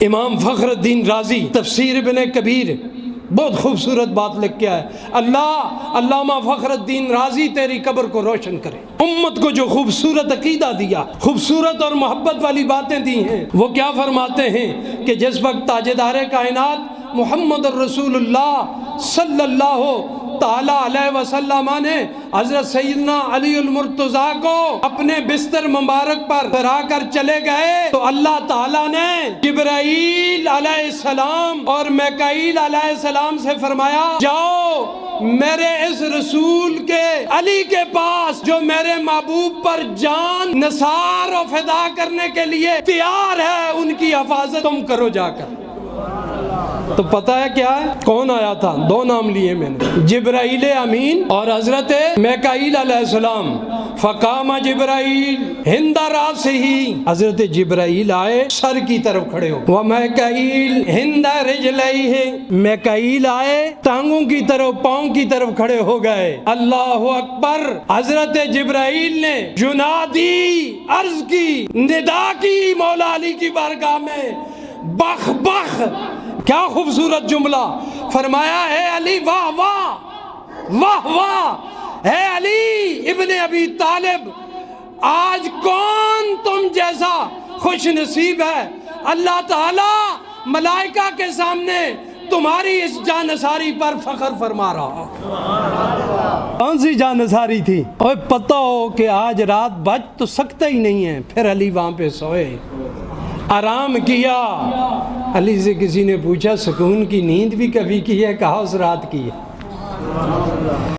امام فخر الدین رازی تفسیر ابن کبیر بہت خوبصورت بات لکھ کے آئے، اللہ علامہ فخر الدین رازی تیری قبر کو روشن کرے۔ امت کو جو خوبصورت عقیدہ دیا، خوبصورت اور محبت والی باتیں دی ہیں، وہ کیا فرماتے ہیں کہ جس وقت تاجدار کائنات محمد الرسول اللہ صلی اللہ تعالیٰ علیہ وسلم نے حضرت سیدنا علی المرتضیٰ کو اپنے بستر مبارک پر پھرا کر چلے گئے تو اللہ تعالیٰ نے جبرائیل علیہ السلام اور میکائیل علیہ السلام سے فرمایا، جاؤ میرے اس رسول کے علی کے پاس جو میرے محبوب پر جان نثار و فدا کرنے کے لیے تیار ہے، ان کی حفاظت تم کرو جا کر۔ تو پتہ ہے کیا ہے کون آیا تھا؟ دو نام لیے میں نے، جبرائیل امین اور حضرت میکائیل علیہ السلام۔ فقام جبرائیل ہند راسہ، حضرت جبرائیل آئے سر کی طرف کھڑے ہو، ومیکائیل ہند رجلیہ، میکائیل آئے ٹانگوں کی طرف، پاؤں کی طرف کھڑے ہو گئے۔ اللہ اکبر، حضرت جبرائیل نے ینادی عرض کی، ندا کی مولا علی کی بارگاہ میں، بخ بخ، کیا خوبصورت جملہ فرمایا، اے علی واہ واہ واہ واہ، اے علی ابن ابی طالب، آج کون تم جیسا خوش نصیب ہے، اللہ تعالیٰ ملائکہ کے سامنے تمہاری اس جانثاری پر فخر فرما رہا۔ کون سی جانثاری تھی؟ اور پتہ ہو کہ آج رات بچ تو سکتا ہی نہیں ہے، پھر علی وہاں پہ سوئے، آرام کیا۔ علی سے کسی نے پوچھا سکون کی نیند بھی کبھی کی ہے؟ کہا اس رات کی ہے۔